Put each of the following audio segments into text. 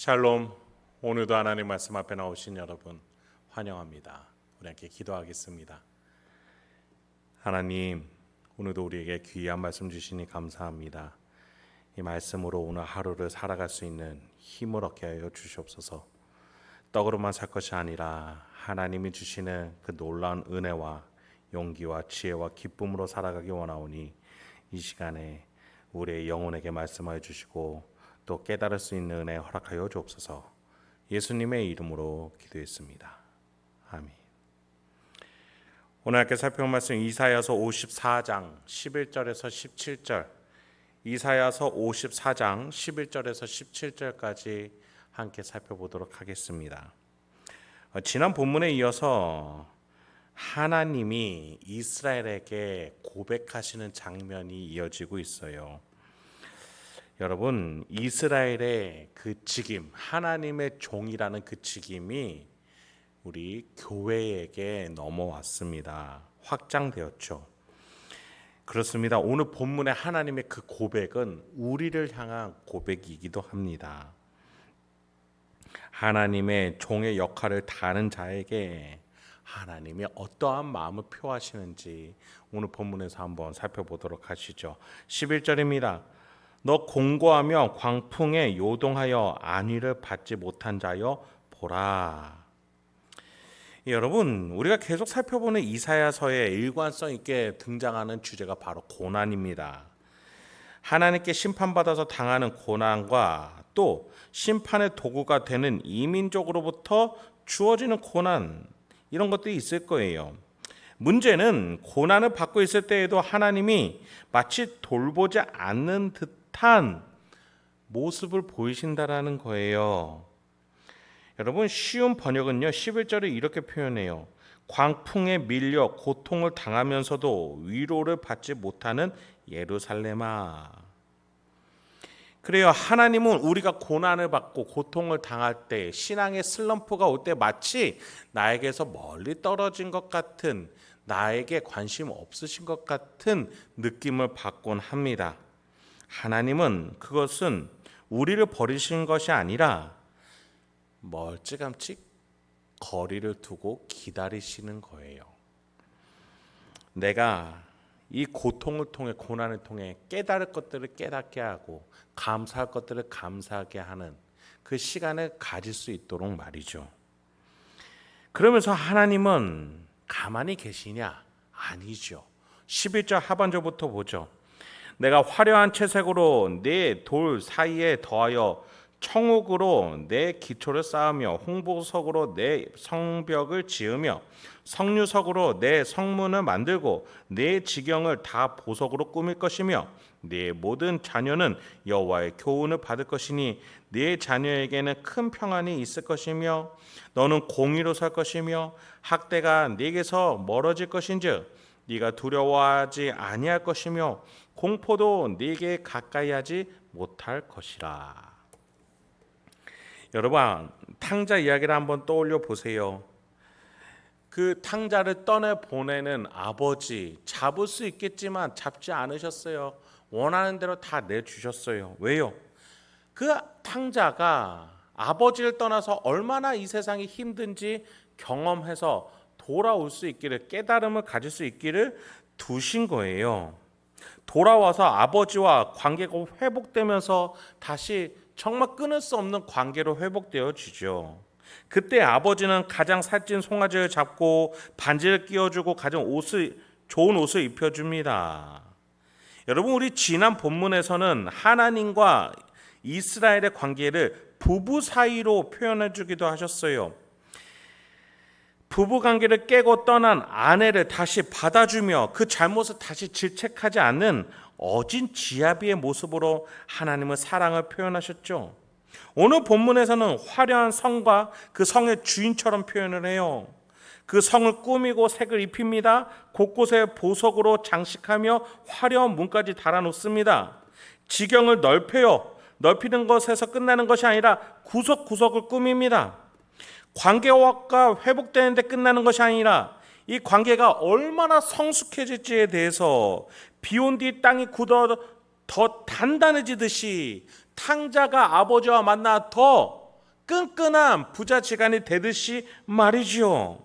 샬롬. 오늘도 하나님 말씀 앞에 나오신 여러분 환영합니다. 우리 함께 기도하겠습니다. 하나님, 오늘도 우리에게 귀한 말씀 주시니 감사합니다. 이 말씀으로 오늘 하루를 살아갈 수 있는 힘을 얻게 하여 주시옵소서. 떡으로만 살 것이 아니라 하나님이 주시는 그 놀라운 은혜와 용기와 지혜와 기쁨으로 살아가기 원하오니 이 시간에 우리의 영혼에게 말씀하여 주시고 또 깨달을 수 있는 은혜 허락하여 주옵소서. 예수님의 이름으로 기도했습니다. 아멘. 오늘 함께 살펴볼 말씀 이사야서 54장 11절에서 17절, 이사야서 54장 11절에서 17절까지 함께 살펴보도록 하겠습니다. 지난 본문에 이어서 하나님이 이스라엘에게 고백하시는 장면이 이어지고 있어요. 여러분, 이스라엘의 그 직임, 하나님의 종이라는 그 직임이 우리 교회에게 넘어왔습니다. 확장되었죠. 그렇습니다. 오늘 본문의 하나님의 그 고백은 우리를 향한 고백이기도 합니다. 하나님의 종의 역할을 다하는 자에게 하나님이 어떠한 마음을 표하시는지 오늘 본문에서 한번 살펴보도록 하시죠. 11절입니다. 너 공고하며 광풍에 요동하여 안위를 받지 못한 자여 보라. 여러분, 우리가 계속 살펴보는 이사야서에 일관성 있게 등장하는 주제가 바로 고난입니다. 하나님께 심판받아서 당하는 고난과 또 심판의 도구가 되는 이민족으로부터 주어지는 고난, 이런 것들이 있을 거예요. 문제는 고난을 받고 있을 때에도 하나님이 마치 돌보지 않는 듯한 모습을 보이신다라는 거예요. 여러분, 쉬운 번역은요, 11절에 이렇게 표현해요. 광풍에 밀려 고통을 당하면서도 위로를 받지 못하는 예루살렘아. 그래요. 하나님은 우리가 고난을 받고 고통을 당할 때, 신앙의 슬럼프가 올 때 마치 나에게서 멀리 떨어진 것 같은, 나에게 관심 없으신 것 같은 느낌을 받곤 합니다. 하나님은 그것은 우리를 버리신 것이 아니라 멀찌감치 거리를 두고 기다리시는 거예요. 내가 이 고통을 통해, 고난을 통해 깨달을 것들을 깨닫게 하고 감사할 것들을 감사하게 하는 그 시간을 가질 수 있도록 말이죠. 그러면서 하나님은 가만히 계시냐? 아니죠. 11절 하반절부터 보죠. 내가 화려한 채색으로 네 돌 사이에 더하여 청옥으로 내 기초를 쌓으며 홍보석으로 내 성벽을 지으며 석류석으로 내 성문을 만들고 내 지경을 다 보석으로 꾸밀 것이며 네 모든 자녀는 여호와의 교훈을 받을 것이니 네 자녀에게는 큰 평안이 있을 것이며 너는 공의로 살 것이며 학대가 네게서 멀어질 것인즉 네가 두려워하지 아니할 것이며 공포도 네게 가까이 하지 못할 것이라. 여러분, 탕자 이야기를 한번 떠올려 보세요. 그 탕자를 떠내보내는 아버지, 잡을 수 있겠지만 잡지 않으셨어요. 원하는 대로 다 내주셨어요. 왜요? 그 탕자가 아버지를 떠나서 얼마나 이 세상이 힘든지 경험해서 돌아올 수 있기를, 깨달음을 가질 수 있기를 두신 거예요. 돌아와서 아버지와 관계가 회복되면서 다시 정말 끊을 수 없는 관계로 회복되어지죠. 그때 아버지는 가장 살찐 송아지를 잡고 반지를 끼워주고 가장 좋은 옷을 입혀줍니다. 여러분, 우리 지난 본문에서는 하나님과 이스라엘의 관계를 부부 사이로 표현해주기도 하셨어요. 부부 관계를 깨고 떠난 아내를 다시 받아주며 그 잘못을 다시 질책하지 않는 어진 지아비의 모습으로 하나님은 사랑을 표현하셨죠. 오늘 본문에서는 화려한 성과 그 성의 주인처럼 표현을 해요. 그 성을 꾸미고 색을 입힙니다. 곳곳에 보석으로 장식하며 화려한 문까지 달아놓습니다. 지경을 넓혀요. 넓히는 것에서 끝나는 것이 아니라 구석구석을 꾸밉니다. 관계가 회복되는데 끝나는 것이 아니라 이 관계가 얼마나 성숙해질지에 대해서 비온 뒤 땅이 굳어 더 단단해지듯이 탕자가 아버지와 만나 더 끈끈한 부자지간이 되듯이 말이지요.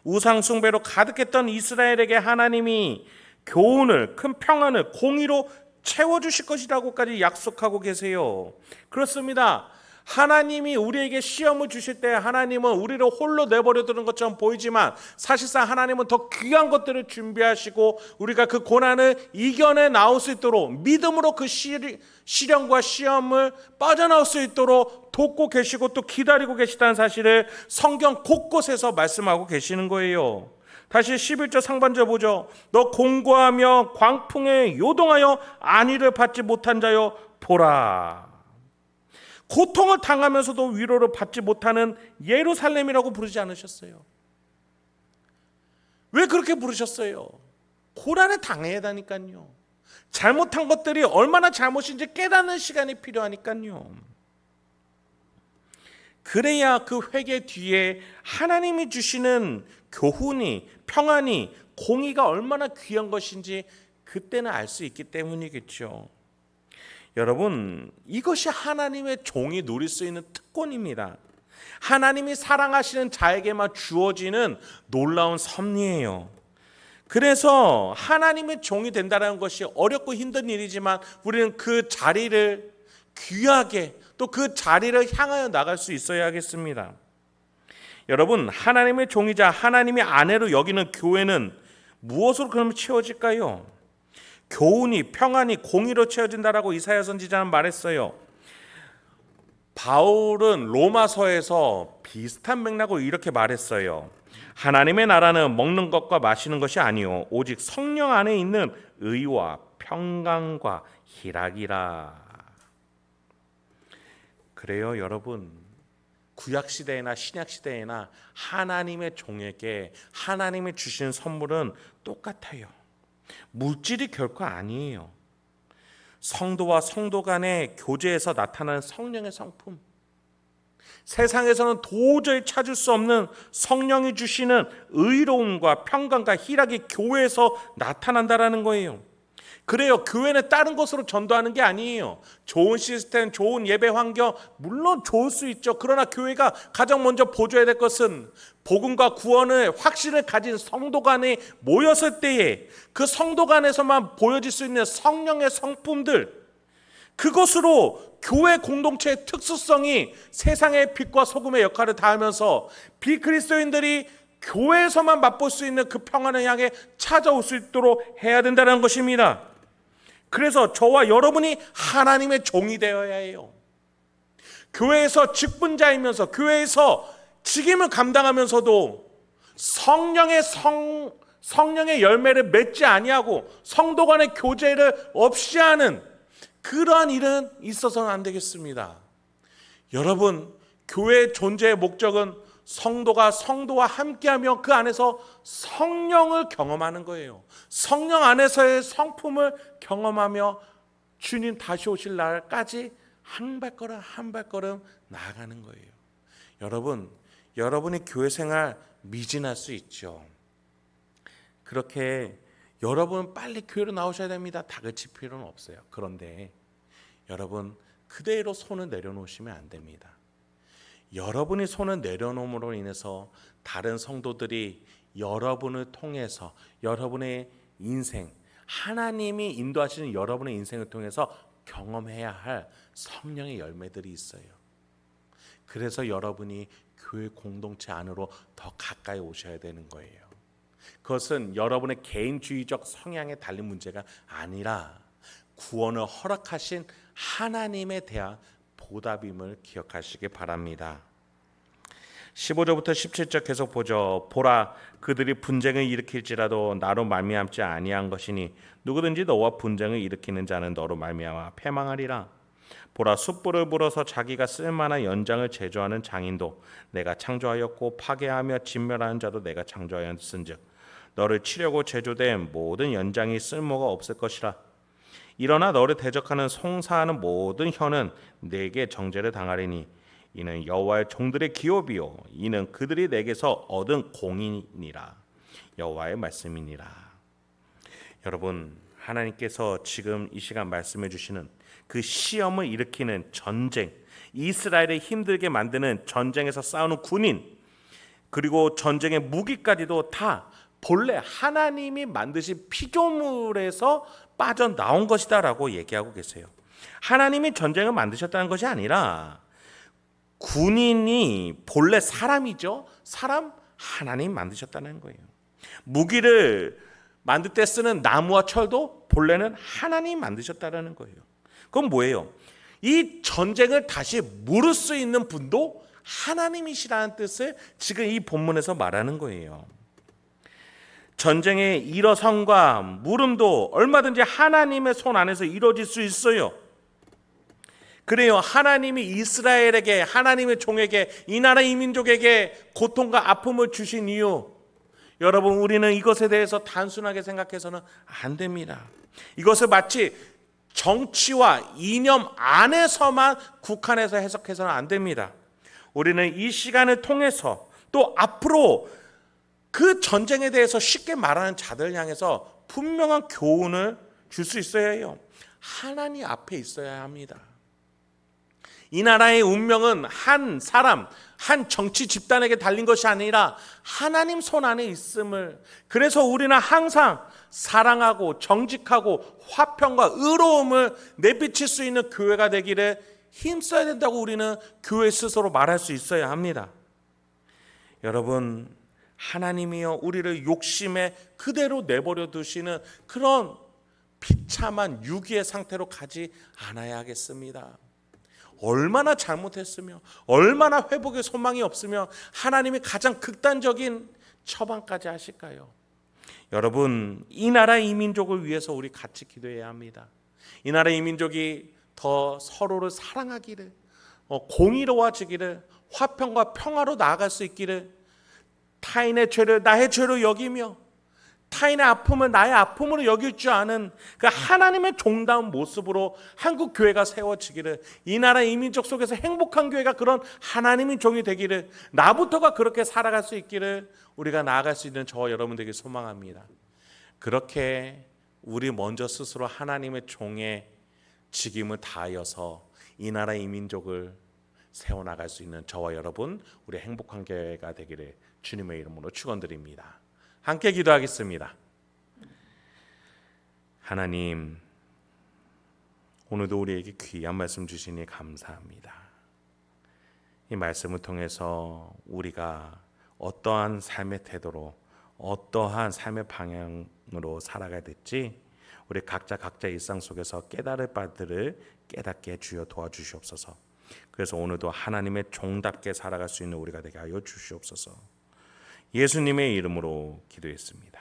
우상 숭배로 가득했던 이스라엘에게 하나님이 교훈을, 큰 평안을 공의로 채워주실 것이라고까지 약속하고 계세요. 그렇습니다. 하나님이 우리에게 시험을 주실 때 하나님은 우리를 홀로 내버려 두는 것처럼 보이지만 사실상 하나님은 더 귀한 것들을 준비하시고 우리가 그 고난을 이겨내 나올 수 있도록 믿음으로 그 시련과 시험을 빠져나올 수 있도록 돕고 계시고 또 기다리고 계시다는 사실을 성경 곳곳에서 말씀하고 계시는 거예요. 다시 11절 상반절 보죠. 너 공고하며 광풍에 요동하여 안위를 받지 못한 자여 보라. 고통을 당하면서도 위로를 받지 못하는 예루살렘이라고 부르지 않으셨어요? 왜 그렇게 부르셨어요? 고난에 당해야 하니까요. 잘못한 것들이 얼마나 잘못인지 깨닫는 시간이 필요하니까요. 그래야 그 회개 뒤에 하나님이 주시는 교훈이, 평안이, 공의가 얼마나 귀한 것인지 그때는 알 수 있기 때문이겠죠. 여러분, 이것이 하나님의 종이 누릴 수 있는 특권입니다. 하나님이 사랑하시는 자에게만 주어지는 놀라운 섭리예요. 그래서 하나님의 종이 된다는 것이 어렵고 힘든 일이지만 우리는 그 자리를 귀하게 또 그 자리를 향하여 나갈 수 있어야겠습니다. 여러분, 하나님의 종이자 하나님의 아내로 여기는 교회는 무엇으로 그러면 채워질까요? 교훈이, 평안이, 공의로 채워진다라고 이사야 선지자는 말했어요. 바울은 로마서에서 비슷한 맥락으로 이렇게 말했어요. 하나님의 나라는 먹는 것과 마시는 것이 아니요 오직 성령 안에 있는 의와 평강과 희락이라. 그래요, 여러분. 구약시대나 신약시대나 하나님의 종에게 하나님이 주신 선물은 똑같아요. 물질이 결코 아니에요. 성도와 성도 간의 교제에서 나타나는 성령의 성품, 세상에서는 도저히 찾을 수 없는 성령이 주시는 의로움과 평강과 희락이 교회에서 나타난다라는 거예요. 그래요, 교회는 다른 것으로 전도하는 게 아니에요. 좋은 시스템, 좋은 예배 환경 물론 좋을 수 있죠. 그러나 교회가 가장 먼저 보줘야 될 것은 복음과 구원의 확신을 가진 성도 간에 모였을 때에 그 성도 간에서만 보여질 수 있는 성령의 성품들, 그것으로 교회 공동체의 특수성이 세상의 빛과 소금의 역할을 다하면서 비그리스도인들이 교회에서만 맛볼 수 있는 그 평안을 향해 찾아올 수 있도록 해야 된다는 것입니다. 그래서 저와 여러분이 하나님의 종이 되어야 해요. 교회에서 직분자이면서 교회에서 직임을 감당하면서도 성령의 열매를 맺지 아니하고 성도 간의 교제를 없이 하는 그러한 일은 있어서는 안 되겠습니다. 여러분, 교회의 존재의 목적은 성도가 성도와 함께하며 그 안에서 성령을 경험하는 거예요. 성령 안에서의 성품을 경험하며 주님 다시 오실 날까지 한 발걸음 한 발걸음 나아가는 거예요. 여러분, 여러분의 교회 생활 미진할 수 있죠. 그렇게 여러분 빨리 교회로 나오셔야 됩니다. 다그칠 필요는 없어요. 그런데 여러분, 그대로 손을 내려놓으시면 안 됩니다. 여러분이 손을 내려놓음으로 인해서 다른 성도들이 여러분을 통해서 여러분의 인생, 하나님이 인도하시는 여러분의 인생을 통해서 경험해야 할 성령의 열매들이 있어요. 그래서 여러분이 교회 공동체 안으로 더 가까이 오셔야 되는 거예요. 그것은 여러분의 개인주의적 성향에 달린 문제가 아니라 구원을 허락하신 하나님에 대한 보답임을 기억하시기 바랍니다. 15절부터 17절 계속 보죠. 보라, 그들이 분쟁을 일으킬지라도 나로 말미암지 아니한 것이니 누구든지 너와 분쟁을 일으키는 자는 너로 말미암아 패망하리라. 보라, 숯불을 불어서 자기가 쓸만한 연장을 제조하는 장인도 내가 창조하였고 파괴하며 진멸하는 자도 내가 창조하였은즉 너를 치려고 제조된 모든 연장이 쓸모가 없을 것이라. 일어나 너를 대적하는 송사하는 모든 혀는 내게 정죄를 당하리니 이는 여호와의 종들의 기업이요 이는 그들이 내게서 얻은 공이니라. 여호와의 말씀이니라. 여러분, 하나님께서 지금 이 시간 말씀해 주시는 그 시험을 일으키는 전쟁, 이스라엘을 힘들게 만드는 전쟁에서 싸우는 군인, 그리고 전쟁의 무기까지도 다 본래 하나님이 만드신 피조물에서 빠져나온 것이다라고 얘기하고 계세요. 하나님이 전쟁을 만드셨다는 것이 아니라 군인이 본래 사람이죠. 사람 하나님 만드셨다는 거예요. 무기를 만들 때 쓰는 나무와 철도 본래는 하나님 만드셨다는 거예요. 그건 뭐예요? 이 전쟁을 다시 물을 수 있는 분도 하나님이시라는 뜻을 지금 이 본문에서 말하는 거예요. 전쟁의 일어섬과 물음도 얼마든지 하나님의 손 안에서 이루어질 수 있어요. 그래요. 하나님이 이스라엘에게, 하나님의 종에게, 이 나라 이 민족에게 고통과 아픔을 주신 이유, 여러분, 우리는 이것에 대해서 단순하게 생각해서는 안 됩니다. 이것을 마치 정치와 이념 안에서만 국한해서 해석해서는 안 됩니다. 우리는 이 시간을 통해서 또 앞으로 그 전쟁에 대해서 쉽게 말하는 자들 향해서 분명한 교훈을 줄 수 있어야 해요. 하나님 앞에 있어야 합니다. 이 나라의 운명은 한 사람, 한 정치 집단에게 달린 것이 아니라 하나님 손 안에 있음을, 그래서 우리는 항상 사랑하고 정직하고 화평과 의로움을 내비칠 수 있는 교회가 되기를 힘써야 된다고 우리는 교회 스스로 말할 수 있어야 합니다. 여러분, 하나님이여 우리를 욕심에 그대로 내버려 두시는 그런 비참한 유기의 상태로 가지 않아야 하겠습니다. 얼마나 잘못했으며 얼마나 회복의 소망이 없으며 하나님이 가장 극단적인 처방까지 하실까요? 여러분, 이 나라 이 민족을 위해서 우리 같이 기도해야 합니다. 이 나라 이 민족이 더 서로를 사랑하기를, 공의로워지기를, 화평과 평화로 나아갈 수 있기를, 타인의 죄를 나의 죄로 여기며 타인의 아픔을 나의 아픔으로 여길 줄 아는 그 하나님의 종다운 모습으로 한국 교회가 세워지기를, 이 나라 이 민족 속에서 행복한 교회가 그런 하나님의 종이 되기를, 나부터가 그렇게 살아갈 수 있기를 우리가 나아갈 수 있는 저와 여러분들에게 소망합니다. 그렇게 우리 먼저 스스로 하나님의 종의 직임을 다하여서 이 나라 이 민족을 세워나갈 수 있는 저와 여러분, 우리 행복한 교회가 되기를 주님의 이름으로 축원드립니다. 함께 기도하겠습니다. 하나님, 오늘도 우리에게 귀한 말씀 주시니 감사합니다. 이 말씀을 통해서 우리가 어떠한 삶의 태도로, 어떠한 삶의 방향으로 살아가야 될지 우리 각자 일상 속에서 깨달을 바들을 깨닫게 주여 도와주시옵소서. 그래서 오늘도 하나님의 종답게 살아갈 수 있는 우리가 되게 하여 주시옵소서. 예수님의 이름으로 기도했습니다.